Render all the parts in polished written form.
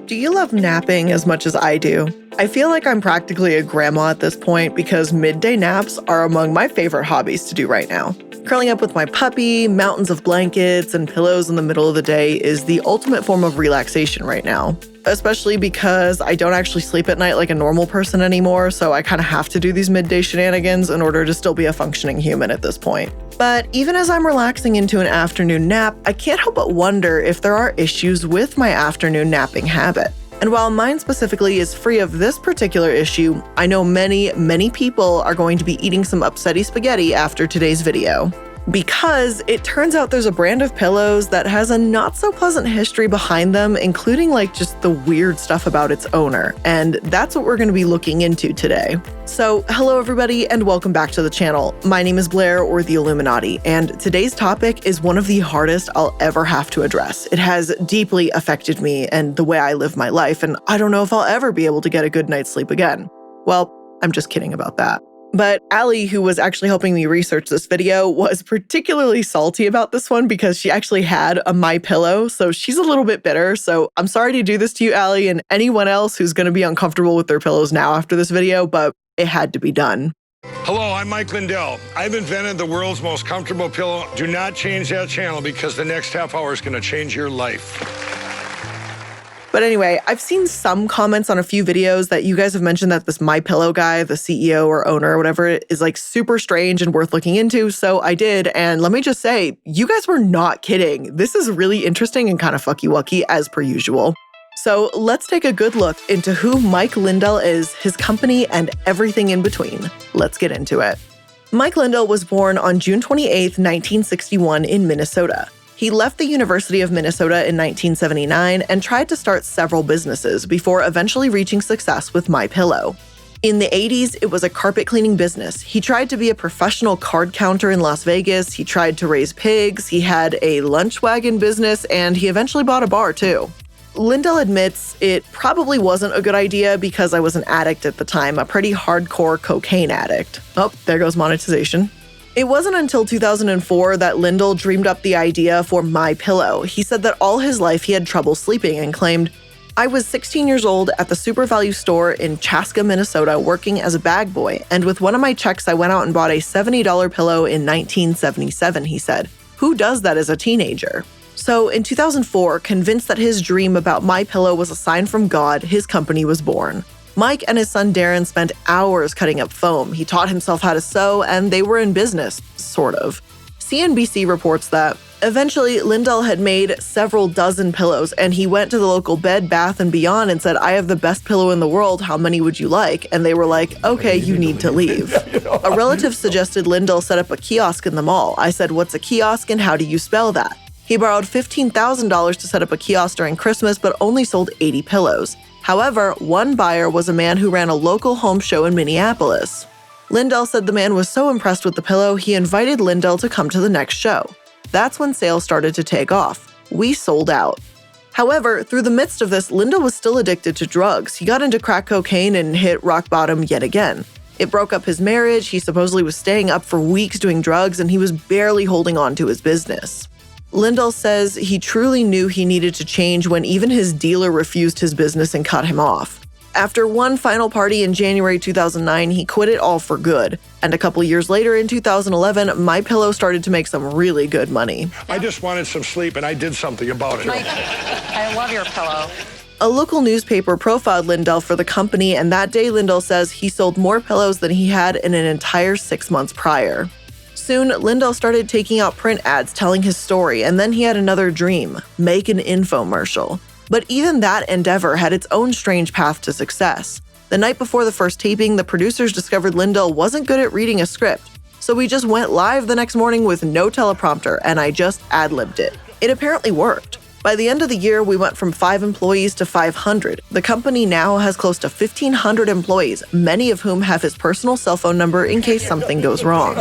Do you love napping as much as I do? I feel like I'm practically a grandma at this point because midday naps are among my favorite hobbies to do right now. Curling up with my puppy, mountains of blankets, and pillows in the middle of the day is the ultimate form of relaxation right now. Especially because I don't actually sleep at night like a normal person anymore, so I kind of have to do these midday shenanigans in order to still be a functioning human at this point. But even as I'm relaxing into an afternoon nap, I can't help but wonder if there are issues with my afternoon napping habit. And while mine specifically is free of this particular issue, I know many people are going to be eating some upsetty spaghetti after today's video. Because it turns out there's a brand of pillows that has a not so pleasant history behind them, including just the weird stuff about its owner. And that's what we're going to be looking into today. So hello everybody and welcome back to the channel. My name is Blair, or the Illuminati, and today's topic is one of the hardest I'll ever have to address. It has deeply affected me and the way I live my life, and I don't know if I'll ever be able to get a good night's sleep again. Well, I'm just kidding about that. But Allie, who was actually helping me research this video, was particularly salty about this one because she actually had a My Pillow, so she's a little bit bitter. So I'm sorry to do this to you, Allie, and anyone else who's going to be uncomfortable with their pillows now after this video, but it had to be done. Hello, I'm Mike Lindell. I've invented the world's most comfortable pillow. Do not change that channel because the next half hour is going to change your life. But anyway, I've seen some comments on a few videos that you guys have mentioned that this My Pillow guy, the CEO or owner or whatever, is super strange and worth looking into. So I did. And let me just say, you guys were not kidding. This is really interesting and kind of fucky-wucky as per usual. So let's take a good look into who Mike Lindell is, his company, and everything in between. Let's get into it. Mike Lindell was born on June 28, 1961 in Minnesota. He left the University of Minnesota in 1979 and tried to start several businesses before eventually reaching success with My Pillow. In the 80s, it was a carpet cleaning business. He tried to be a professional card counter in Las Vegas. He tried to raise pigs. He had a lunch wagon business, and he eventually bought a bar too. Lindell admits it probably wasn't a good idea because I was an addict at the time, a pretty hardcore cocaine addict. Oh, there goes monetization. It wasn't until 2004 that Lindell dreamed up the idea for My Pillow. He said that all his life he had trouble sleeping and claimed, "I was 16 years old at the Super Value store in Chaska, Minnesota, working as a bag boy, and with one of my checks I went out and bought a $70 pillow in 1977, he said. Who does that as a teenager? So in 2004, convinced that his dream about My Pillow was a sign from God, his company was born. Mike and his son Darren spent hours cutting up foam. He taught himself how to sew, and they were in business, sort of. CNBC reports that eventually Lindell had made several dozen pillows, and he went to the local Bed Bath & Beyond and said, "I have the best pillow in the world, how many would you like?" And they were like, "Okay, you need to leave." A relative suggested Lindell set up a kiosk in the mall. I said, "What's a kiosk and how do you spell that?" He borrowed $15,000 to set up a kiosk during Christmas, but only sold 80 pillows. However, one buyer was a man who ran a local home show in Minneapolis. Lindell said the man was so impressed with the pillow, he invited Lindell to come to the next show. That's when sales started to take off. We sold out. However, through the midst of this, Lindell was still addicted to drugs. He got into crack cocaine and hit rock bottom yet again. It broke up his marriage, he supposedly was staying up for weeks doing drugs, and he was barely holding on to his business. Lindell says he truly knew he needed to change when even his dealer refused his business and cut him off. After one final party in January 2009, he quit it all for good. And a couple years later, in 2011, My Pillow started to make some really good money. I just wanted some sleep, and I did something about it. Mike, I love your pillow. A local newspaper profiled Lindell for the company, and that day Lindell says he sold more pillows than he had in an entire 6 months prior. Soon, Lindell started taking out print ads telling his story, and then he had another dream, make an infomercial. But even that endeavor had its own strange path to success. The night before the first taping, the producers discovered Lindell wasn't good at reading a script, so we just went live the next morning with no teleprompter, and I just ad-libbed it. It apparently worked. By the end of the year, we went from 5 employees to 500. The company now has close to 1,500 employees, many of whom have his personal cell phone number in case something goes wrong.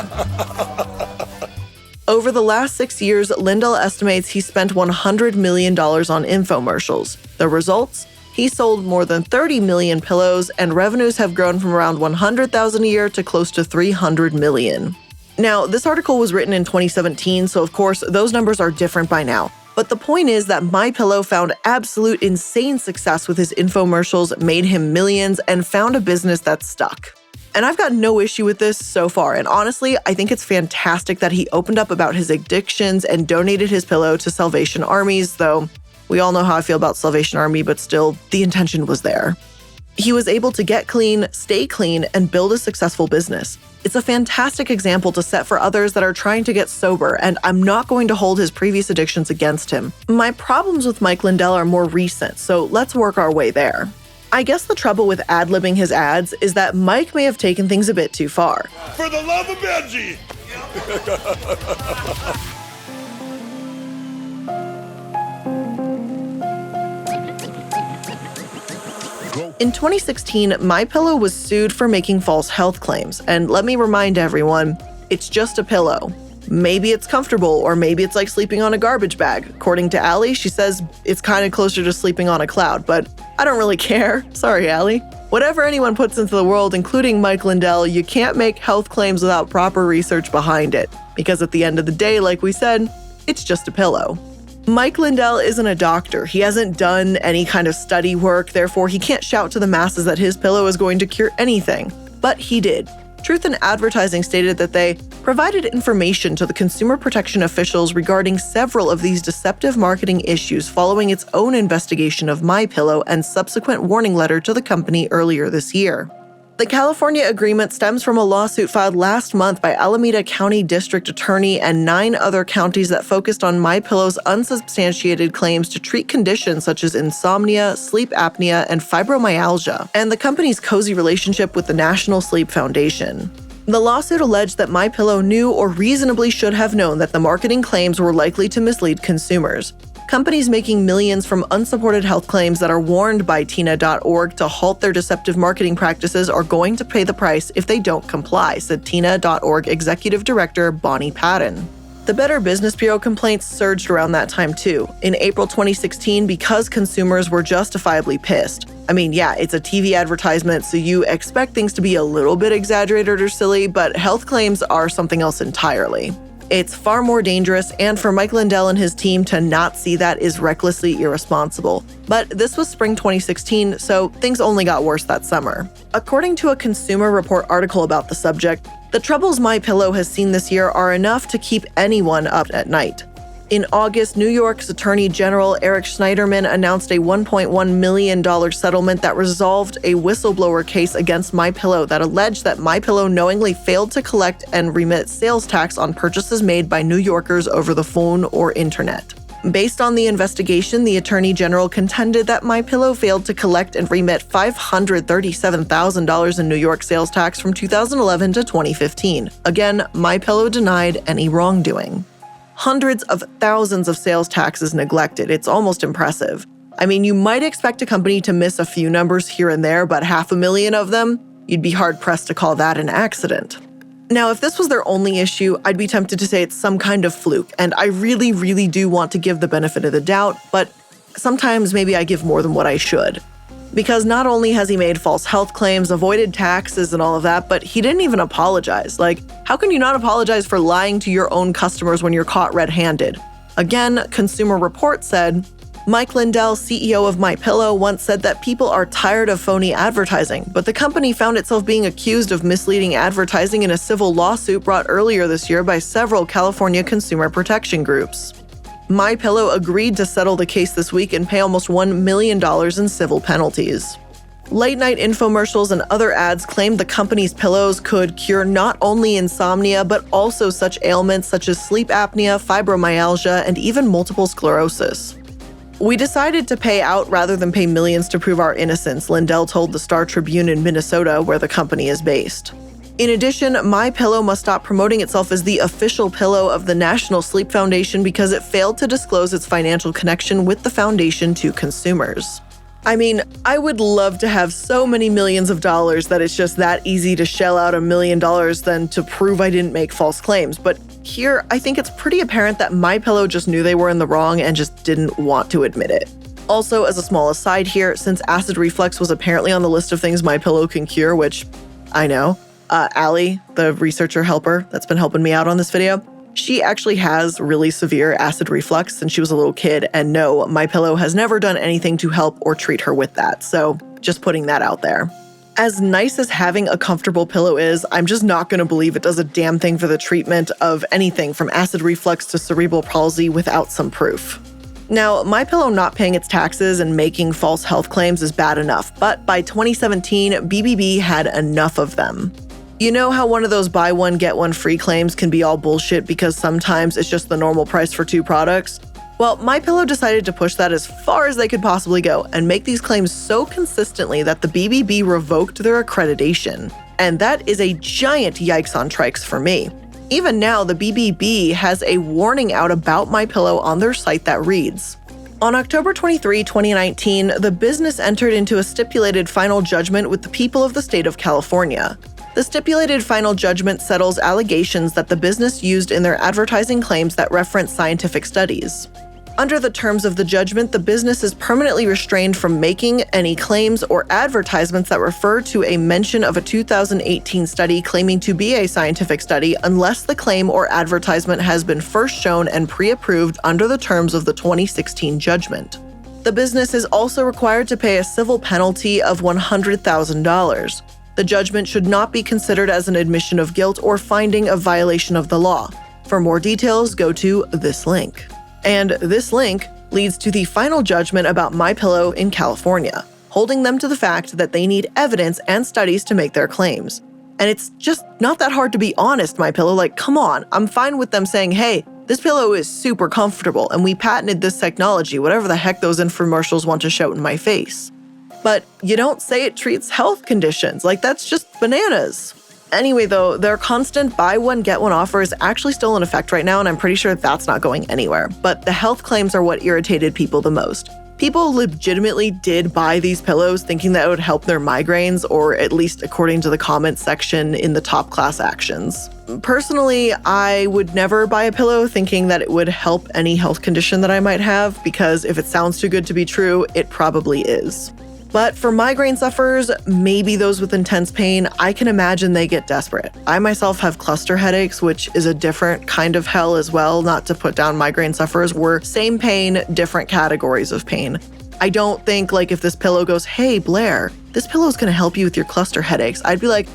Over the last 6 years, Lindell estimates he spent $100 million on infomercials. The results? He sold more than 30 million pillows, and revenues have grown from around $100,000 a year to close to $300 million. Now, this article was written in 2017, so of course, those numbers are different by now. But the point is that MyPillow found absolute insane success with his infomercials, made him millions, and found a business that stuck. And I've got no issue with this so far, and honestly, I think it's fantastic that he opened up about his addictions and donated his pillow to Salvation Armies, though we all know how I feel about Salvation Army, but still, the intention was there. He was able to get clean, stay clean, and build a successful business. It's a fantastic example to set for others that are trying to get sober, and I'm not going to hold his previous addictions against him. My problems with Mike Lindell are more recent, so let's work our way there. I guess the trouble with ad-libbing his ads is that Mike may have taken things a bit too far. For the love of Benji! In 2016, MyPillow was sued for making false health claims, and let me remind everyone, it's just a pillow. Maybe it's comfortable, or maybe it's like sleeping on a garbage bag. According to Allie, she says it's kind of closer to sleeping on a cloud, but I don't really care. Sorry, Allie. Whatever anyone puts into the world, including Mike Lindell, you can't make health claims without proper research behind it, because at the end of the day, like we said, it's just a pillow. Mike Lindell isn't a doctor. He hasn't done any kind of study work, therefore he can't shout to the masses that his pillow is going to cure anything. But he did. Truth in Advertising stated that they provided information to the consumer protection officials regarding several of these deceptive marketing issues following its own investigation of MyPillow and subsequent warning letter to the company earlier this year. The California agreement stems from a lawsuit filed last month by Alameda County District Attorney and 9 other counties that focused on MyPillow's unsubstantiated claims to treat conditions such as insomnia, sleep apnea, and fibromyalgia, and the company's cozy relationship with the National Sleep Foundation. The lawsuit alleged that MyPillow knew or reasonably should have known that the marketing claims were likely to mislead consumers. Companies making millions from unsupported health claims that are warned by Tina.org to halt their deceptive marketing practices are going to pay the price if they don't comply, said Tina.org Executive Director Bonnie Patton. The Better Business Bureau complaints surged around that time too, in April 2016 because consumers were justifiably pissed. I mean, yeah, it's a TV advertisement, so you expect things to be a little bit exaggerated or silly, but health claims are something else entirely. It's far more dangerous, and for Mike Lindell and his team to not see that is recklessly irresponsible. But this was spring 2016, so things only got worse that summer. According to a Consumer Report article about the subject, the troubles MyPillow has seen this year are enough to keep anyone up at night. In August, New York's Attorney General Eric Schneiderman announced a $1.1 million settlement that resolved a whistleblower case against MyPillow that alleged that MyPillow knowingly failed to collect and remit sales tax on purchases made by New Yorkers over the phone or internet. Based on the investigation, the Attorney General contended that MyPillow failed to collect and remit $537,000 in New York sales tax from 2011 to 2015. Again, MyPillow denied any wrongdoing. Hundreds of thousands of sales taxes neglected. It's almost impressive. I mean, you might expect a company to miss a few numbers here and there, but 500,000 of them? You'd be hard-pressed to call that an accident. Now, if this was their only issue, I'd be tempted to say it's some kind of fluke, and I really, really do want to give the benefit of the doubt, but sometimes maybe I give more than what I should. Because not only has he made false health claims, avoided taxes and all of that, but he didn't even apologize. Like, how can you not apologize for lying to your own customers when you're caught red-handed? Again, Consumer Report said, Mike Lindell, CEO of MyPillow, once said that people are tired of phony advertising, but the company found itself being accused of misleading advertising in a civil lawsuit brought earlier this year by several California consumer protection groups. MyPillow agreed to settle the case this week and pay almost $1 million in civil penalties. Late-night infomercials and other ads claimed the company's pillows could cure not only insomnia, but also such ailments such as sleep apnea, fibromyalgia, and even multiple sclerosis. We decided to pay out rather than pay millions to prove our innocence, Lindell told the Star Tribune in Minnesota, where the company is based. In addition, MyPillow must stop promoting itself as the official pillow of the National Sleep Foundation because it failed to disclose its financial connection with the foundation to consumers. I mean, I would love to have so many millions of dollars that it's just that easy to shell out $1 million than to prove I didn't make false claims. But here, I think it's pretty apparent that MyPillow just knew they were in the wrong and just didn't want to admit it. Also, as a small aside here, since acid reflux was apparently on the list of things MyPillow can cure, which I know, Allie, the researcher helper that's been helping me out on this video, She actually has really severe acid reflux since she was a little kid, and no, MyPillow has never done anything to help or treat her with that, so just putting that out there. As nice as having a comfortable pillow is, I'm just not going to believe it does a damn thing for the treatment of anything from acid reflux to cerebral palsy without some proof. Now, MyPillow not paying its taxes and making false health claims is bad enough, but by 2017, BBB had enough of them. You know how one of those buy one, get one free claims can be all bullshit because sometimes it's just the normal price for two products? Well, MyPillow decided to push that as far as they could possibly go and make these claims so consistently that the BBB revoked their accreditation. And that is a giant yikes on trikes for me. Even now, the BBB has a warning out about MyPillow on their site that reads, "On October 23, 2019, the business entered into a stipulated final judgment with the people of the state of California. The stipulated final judgment settles allegations that the business used in their advertising claims that reference scientific studies. Under the terms of the judgment, the business is permanently restrained from making any claims or advertisements that refer to a mention of a 2018 study claiming to be a scientific study unless the claim or advertisement has been first shown and pre-approved under the terms of the 2016 judgment. The business is also required to pay a civil penalty of $100,000. The judgment should not be considered as an admission of guilt or finding of violation of the law. For more details, go to this link." And this link leads to the final judgment about MyPillow in California, holding them to the fact that they need evidence and studies to make their claims. And it's just not that hard to be honest, MyPillow. Like, come on, I'm fine with them saying, hey, this pillow is super comfortable and we patented this technology, whatever the heck those infomercials want to shout in my face. But you don't say it treats health conditions. Like, that's just bananas. Anyway, though, their constant buy one, get one offer is actually still in effect right now, and I'm pretty sure that's not going anywhere. But the health claims are what irritated people the most. People legitimately did buy these pillows thinking that it would help their migraines, or at least according to the comment section in the top class actions. Personally, I would never buy a pillow thinking that it would help any health condition that I might have, because if it sounds too good to be true, it probably is. But for migraine sufferers, maybe those with intense pain, I can imagine they get desperate. I myself have cluster headaches, which is a different kind of hell as well, not to put down migraine sufferers. We're same pain, different categories of pain. I don't think like if this pillow goes, hey Blair, this pillow is gonna help you with your cluster headaches, I'd be like,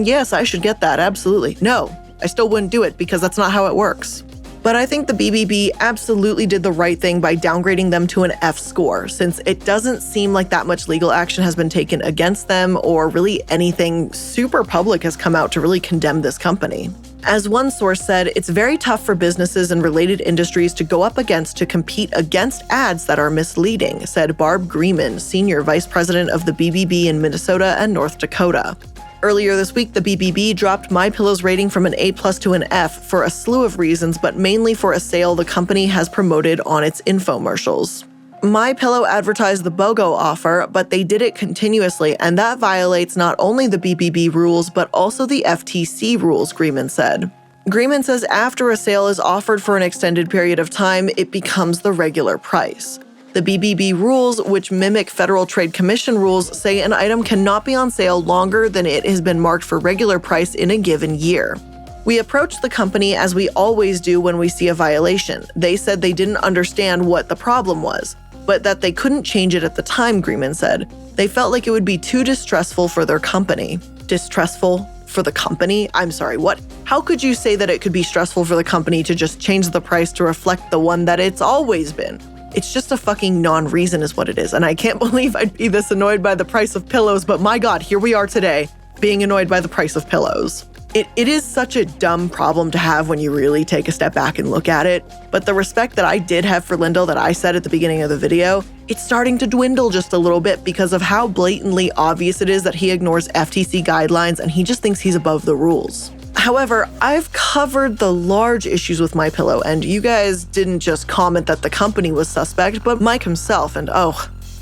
yes, I should get that, absolutely. No, I still wouldn't do it because that's not how it works. But I think the BBB absolutely did the right thing by downgrading them to an F score, since it doesn't seem like that much legal action has been taken against them, or really anything super public has come out to really condemn this company. As one source said, it's very tough for businesses and related industries to go up against to compete against ads that are misleading, said Barb Grieman, Senior Vice President of the BBB in Minnesota and North Dakota. Earlier this week, the BBB dropped MyPillow's rating from an A+ to an F for a slew of reasons, but mainly for a sale the company has promoted on its infomercials. MyPillow advertised the BOGO offer, but they did it continuously, and that violates not only the BBB rules, but also the FTC rules, Grieman said. Grieman says after a sale is offered for an extended period of time, it becomes the regular price. The BBB rules, which mimic Federal Trade Commission rules, say an item cannot be on sale longer than it has been marked for regular price in a given year. We approached the company as we always do when we see a violation. They said they didn't understand what the problem was, but that they couldn't change it at the time, Grieman said. They felt like it would be too distressful for their company. Distressful for the company? I'm sorry, what? How could you say that it could be stressful for the company to just change the price to reflect the one that it's always been? It's just a fucking non-reason is what it is, and I can't believe I'd be this annoyed by the price of pillows, but my God, here we are today, being annoyed by the price of pillows. It is such a dumb problem to have when you really take a step back and look at it, but the respect that I did have for Lindell that I said at the beginning of the video, it's starting to dwindle just a little bit because of how blatantly obvious it is that he ignores FTC guidelines and he just thinks he's above the rules. However, I've covered the large issues with MyPillow, and you guys didn't just comment that the company was suspect, but Mike himself, and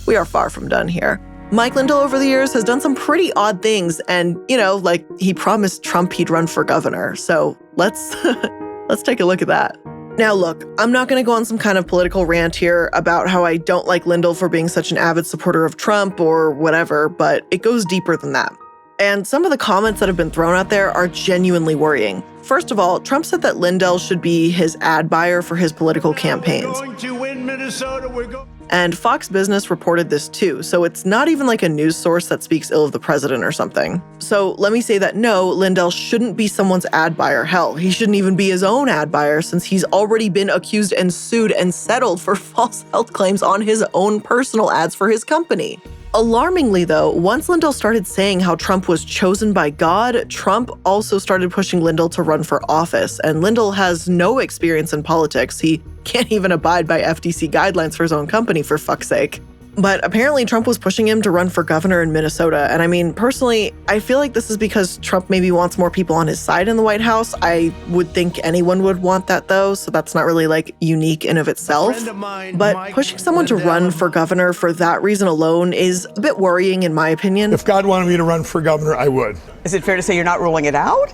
we are far from done here. Mike Lindell over the years has done some pretty odd things, and, like he promised Trump he'd run for governor, so let's take a look at that. Now look, I'm not going to go on some kind of political rant here about how I don't like Lindell for being such an avid supporter of Trump or whatever, but it goes deeper than that. And some of the comments that have been thrown out there are genuinely worrying. First of all, Trump said that Lindell should be his ad buyer for his political campaigns. We're going to win Minnesota. And Fox Business reported this too, so it's not even like a news source that speaks ill of the president or something. So let me say that no, Lindell shouldn't be someone's ad buyer. Hell, he shouldn't even be his own ad buyer since he's already been accused and sued and settled for false health claims on his own personal ads for his company. Alarmingly though, once Lindell started saying how Trump was chosen by God, Trump also started pushing Lindell to run for office, and Lindell has no experience in politics. He can't even abide by FTC guidelines for his own company, for fuck's sake. But apparently Trump was pushing him to run for governor in Minnesota. And I mean, personally, I feel like this is because Trump maybe wants more people on his side in the White House. I would think anyone would want that though, so that's not really like unique in of itself. But pushing someone to run for governor for that reason alone is a bit worrying in my opinion. If God wanted me to run for governor, I would. Is it fair to say you're not ruling it out?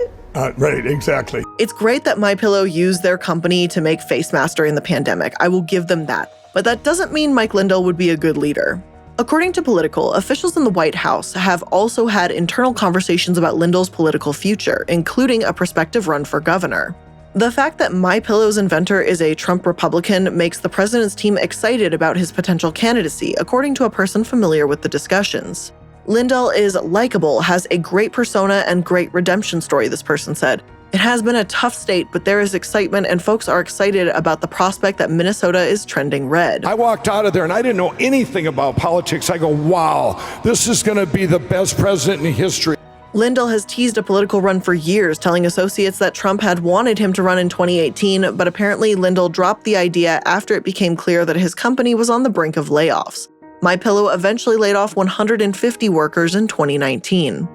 Right, exactly. It's great that MyPillow used their company to make face masks during the pandemic. I will give them that. But that doesn't mean Mike Lindell would be a good leader. According to Political, officials in the White House have also had internal conversations about Lindell's political future, including a prospective run for governor. The fact that MyPillow's inventor is a Trump Republican makes the president's team excited about his potential candidacy, according to a person familiar with the discussions. Lindell is likable, has a great persona and great redemption story, this person said. It has been a tough state, but there is excitement and folks are excited about the prospect that Minnesota is trending red. I walked out of there and I didn't know anything about politics. I go, wow, this is going to be the best president in history. Lindell has teased a political run for years, telling associates that Trump had wanted him to run in 2018, but apparently Lindell dropped the idea after it became clear that his company was on the brink of layoffs. MyPillow eventually laid off 150 workers in 2019.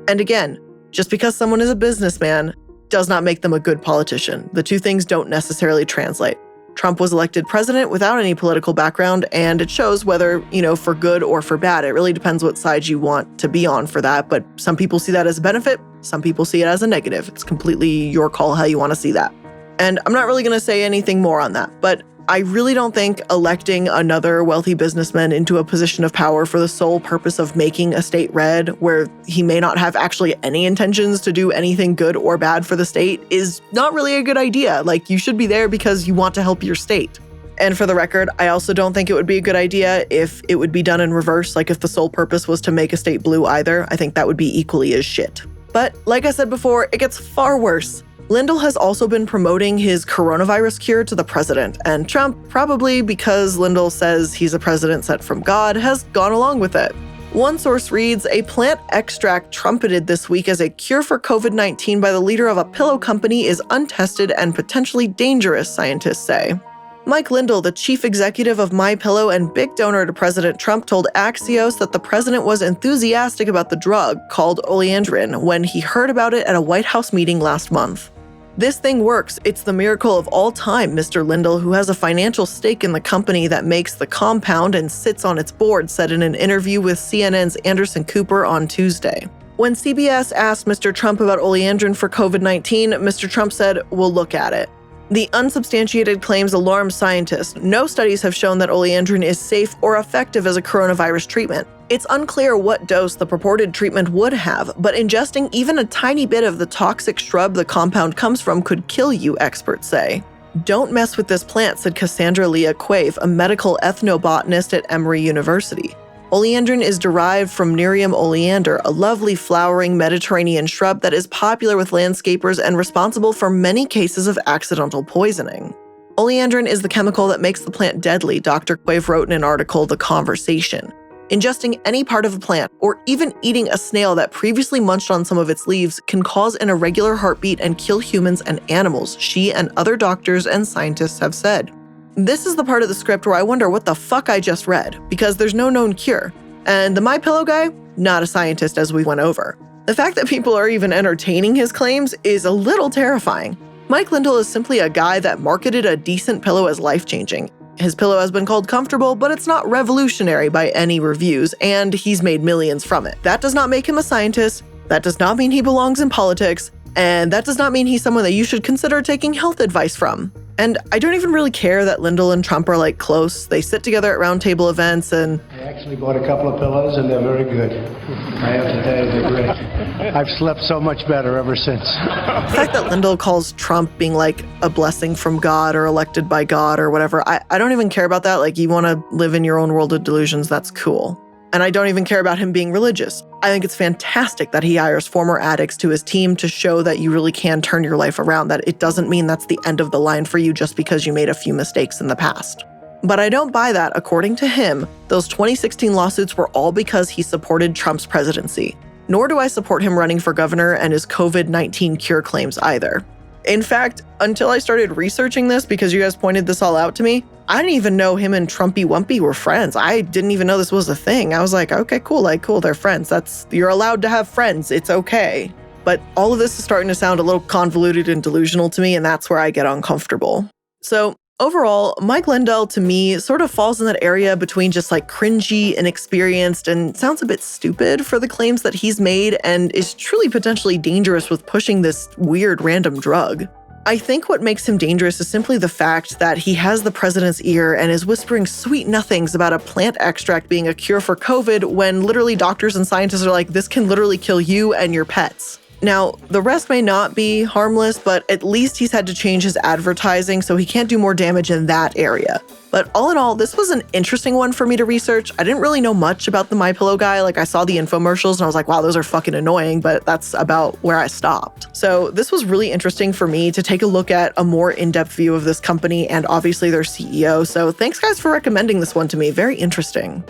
And again, just because someone is a businessman does not make them a good politician. The two things don't necessarily translate. Trump was elected president without any political background, and it shows whether, for good or for bad. It really depends what side you want to be on for that, but some people see that as a benefit, some people see it as a negative. It's completely your call how you want to see that. And I'm not really going to say anything more on that, but I really don't think electing another wealthy businessman into a position of power for the sole purpose of making a state red, where he may not have actually any intentions to do anything good or bad for the state, is not really a good idea. Like, you should be there because you want to help your state. And for the record, I also don't think it would be a good idea if it would be done in reverse, like if the sole purpose was to make a state blue either. I think that would be equally as shit. But like I said before, it gets far worse. Lindell has also been promoting his coronavirus cure to the president, and Trump, probably because Lindell says he's a president sent from God, has gone along with it. One source reads, a plant extract trumpeted this week as a cure for COVID-19 by the leader of a pillow company is untested and potentially dangerous, scientists say. Mike Lindell, the chief executive of MyPillow and big donor to President Trump, told Axios that the president was enthusiastic about the drug, called oleandrin, when he heard about it at a White House meeting last month. This thing works. It's the miracle of all time, Mr. Lindell, who has a financial stake in the company that makes the compound and sits on its board, said in an interview with CNN's Anderson Cooper on Tuesday. When CBS asked Mr. Trump about oleandrin for COVID-19, Mr. Trump said, "We'll look at it." The unsubstantiated claims alarm scientists. No studies have shown that oleandrin is safe or effective as a coronavirus treatment. It's unclear what dose the purported treatment would have, but ingesting even a tiny bit of the toxic shrub the compound comes from could kill you, experts say. Don't mess with this plant, said Cassandra Leah Quave, a medical ethnobotanist at Emory University. Oleandrin is derived from Nerium oleander, a lovely flowering Mediterranean shrub that is popular with landscapers and responsible for many cases of accidental poisoning. Oleandrin is the chemical that makes the plant deadly, Dr. Quave wrote in an article, The Conversation. Ingesting any part of a plant, or even eating a snail that previously munched on some of its leaves, can cause an irregular heartbeat and kill humans and animals, she and other doctors and scientists have said. This is the part of the script where I wonder what the fuck I just read, because there's no known cure. And the MyPillow guy, not a scientist as we went over. The fact that people are even entertaining his claims is a little terrifying. Mike Lindell is simply a guy that marketed a decent pillow as life-changing. His pillow has been called comfortable, but it's not revolutionary by any reviews, and he's made millions from it. That does not make him a scientist, that does not mean he belongs in politics, and that does not mean he's someone that you should consider taking health advice from. And I don't even really care that Lindell and Trump are close. They sit together at roundtable events, and actually bought a couple of pillows, and they're very good. I have to tell you, they're great. I've slept so much better ever since. The fact that Lindell calls Trump being like a blessing from God or elected by God or whatever, I don't even care about that. Like, you want to live in your own world of delusions, that's cool. And I don't even care about him being religious. I think it's fantastic that he hires former addicts to his team to show that you really can turn your life around, that it doesn't mean that's the end of the line for you just because you made a few mistakes in the past. But I don't buy that. According to him, those 2016 lawsuits were all because he supported Trump's presidency. Nor do I support him running for governor and his COVID-19 cure claims either. In fact, until I started researching this, because you guys pointed this all out to me, I didn't even know him and Trumpy Wumpy were friends. I didn't even know this was a thing. I was like, okay, cool, they're friends. You're allowed to have friends. It's okay. But all of this is starting to sound a little convoluted and delusional to me, and that's where I get uncomfortable. So overall, Mike Lindell to me sort of falls in that area between just like cringy, inexperienced, and sounds a bit stupid for the claims that he's made, and is truly potentially dangerous with pushing this weird random drug. I think what makes him dangerous is simply the fact that he has the president's ear and is whispering sweet nothings about a plant extract being a cure for COVID when literally doctors and scientists are like, this can literally kill you and your pets. Now, the rest may not be harmless, but at least he's had to change his advertising so he can't do more damage in that area. But all in all, this was an interesting one for me to research. I didn't really know much about the MyPillow guy. Like, I saw the infomercials and I was like, wow, those are fucking annoying, but that's about where I stopped. So this was really interesting for me to take a look at a more in-depth view of this company and obviously their CEO. So thanks guys for recommending this one to me. Very interesting.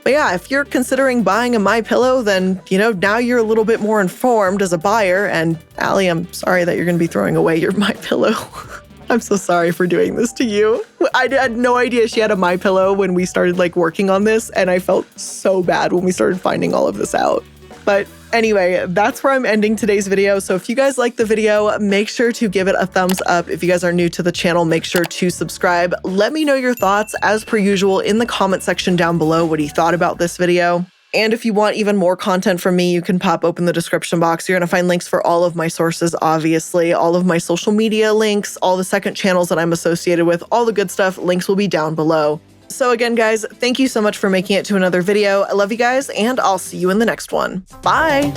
But yeah, if you're considering buying a MyPillow, then, now you're a little bit more informed as a buyer. And Allie, I'm sorry that you're going to be throwing away your MyPillow. I'm so sorry for doing this to you. I had no idea she had a MyPillow when we started working on this, and I felt so bad when we started finding all of this out. But anyway, that's where I'm ending today's video. So if you guys like the video, make sure to give it a thumbs up. If you guys are new to the channel, make sure to subscribe. Let me know your thoughts, as per usual, in the comment section down below what you thought about this video. And if you want even more content from me, you can pop open the description box. You're going to find links for all of my sources, obviously, all of my social media links, all the second channels that I'm associated with, all the good stuff. Links will be down below. So again, guys, thank you so much for making it to another video. I love you guys, and I'll see you in the next one. Bye!